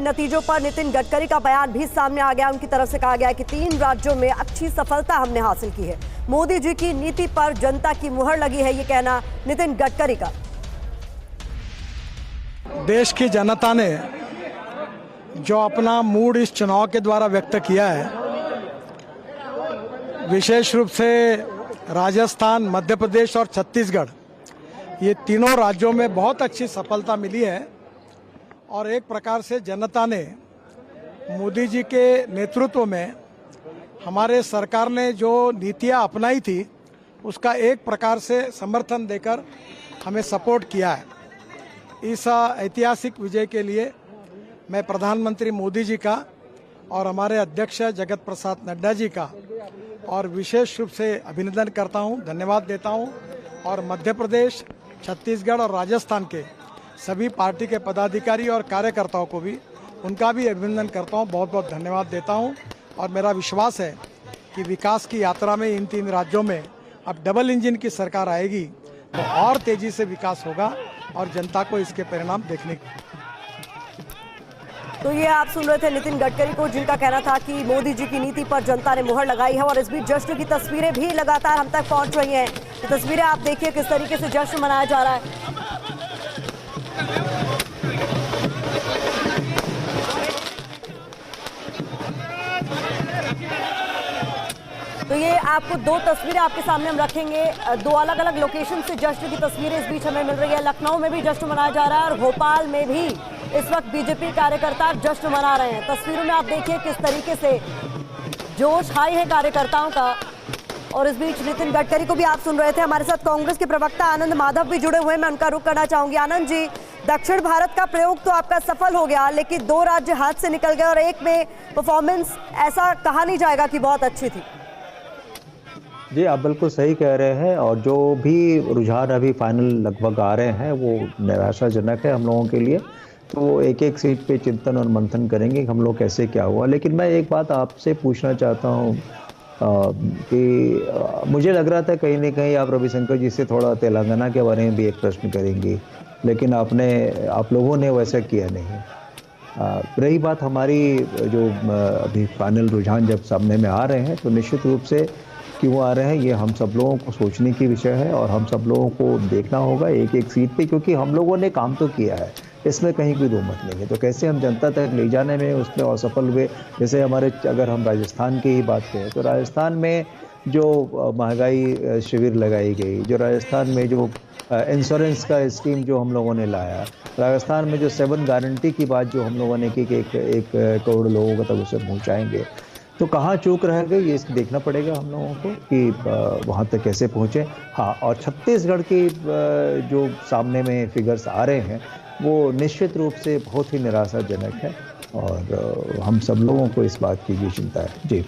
नतीजों पर नितिन गडकरी का बयान भी सामने आ गया। उनकी तरफ से कहा गया है कि 3 राज्यों में अच्छी सफलता हमने हासिल की है। मोदी जी की नीति पर जनता की मुहर लगी है, ये कहना नितिन गडकरी का। देश की जनता ने जो अपना मूड इस चुनाव के द्वारा व्यक्त किया है, विशेष रूप से राजस्थान, मध्य प्रदेश और छत्तीसगढ़, ये तीनों राज्यों में बहुत अच्छी सफलता मिली है। और एक प्रकार से जनता ने मोदी जी के नेतृत्व में हमारे सरकार ने जो नीतियां अपनाई थी उसका एक प्रकार से समर्थन देकर हमें सपोर्ट किया है। इस ऐतिहासिक विजय के लिए मैं प्रधानमंत्री मोदी जी का और हमारे अध्यक्ष जगत प्रसाद नड्डा जी का और विशेष रूप से अभिनंदन करता हूं, धन्यवाद देता हूं। और मध्य प्रदेश, छत्तीसगढ़ और राजस्थान के सभी पार्टी के पदाधिकारी और कार्यकर्ताओं को भी, उनका भी अभिनंदन करता हूं, बहुत बहुत धन्यवाद देता हूं। और मेरा विश्वास है कि विकास की यात्रा में इन 3 राज्यों में अब डबल इंजन की सरकार आएगी तो और तेजी से विकास होगा और जनता को इसके परिणाम देखने को। तो ये आप सुन रहे थे नितिन गडकरी को, जिनका कहना था कि मोदी जी की नीति पर जनता ने मुहर लगाई है। और इस बीच जश्न की तस्वीरें भी लगातार हम तक पहुंच रही हैं। तो तस्वीरें आप देखिए किस तरीके से जश्न मनाया जा रहा है। तो ये आपको 2 तस्वीरें आपके सामने हम रखेंगे। 2 अलग अलग लोकेशन से जश्न की तस्वीरें इस बीच हमें मिल रही है। लखनऊ में भी जश्न मनाया जा रहा है और भोपाल में भी इस वक्त बीजेपी कार्यकर्ता जश्न मना रहे हैं। तस्वीरों में आप देखिए किस तरीके से जोश हाई है कार्यकर्ताओं का। और इस बीच नितिन गडकरी को भी आप सुन रहे थे। हमारे साथ कांग्रेस के प्रवक्ता आनंद माधव भी जुड़े हुए हैं, मैं उनका रुख करना चाहूंगी। आनंद जी, दक्षिण भारत का प्रयोग तो आपका सफल हो गया, लेकिन 2 राज्य हाथ से निकल गए और एक में परफॉर्मेंस ऐसा कहा नहीं जाएगा कि बहुत अच्छी थी। जी, आप बिल्कुल सही कह रहे हैं। और जो भी रुझान अभी फाइनल लगभग आ रहे हैं वो निराशाजनक है हम लोगों के लिए। तो एक-एक सीट पे चिंतन और मंथन करेंगे कि हम लोग कैसे क्या हुआ। लेकिन मैं एक बात आपसे पूछना चाहता हूँ कि मुझे लग रहा था कहीं न कहीं आप रविशंकर जी से थोड़ा तेलंगाना के बारे में भी एक प्रश्न करेंगी, लेकिन आप लोगों ने वैसा किया नहीं। रही बात हमारी जो अभी फाइनल रुझान जब सामने में आ रहे हैं तो निश्चित रूप से क्यों आ रहे हैं ये हम सब लोगों को सोचने की विषय है और हम सब लोगों को देखना होगा एक-एक सीट पे, क्योंकि हम लोगों ने काम तो किया है, इसमें कहीं कोई दो मत नहीं है। तो कैसे हम जनता तक ले जाने में उसमें असफल हुए। जैसे अगर हम राजस्थान की ही बात करें तो राजस्थान में जो महंगाई शिविर लगाई गई, जो राजस्थान में जो इंश्योरेंस का स्कीम जो हम लोगों ने लाया, राजस्थान में जो 7 गारंटी की बात जो हम लोगों ने की कि 1 करोड़ लोगों तक उसे पहुँचाएँगे, तो कहाँ चूक रह गई ये देखना पड़ेगा हम लोगों को कि वहाँ तक कैसे पहुँचे। हाँ, और छत्तीसगढ़ की जो सामने में फिगर्स आ रहे हैं वो निश्चित रूप से बहुत ही निराशाजनक है और हम सब लोगों को इस बात की भी चिंता है। जी।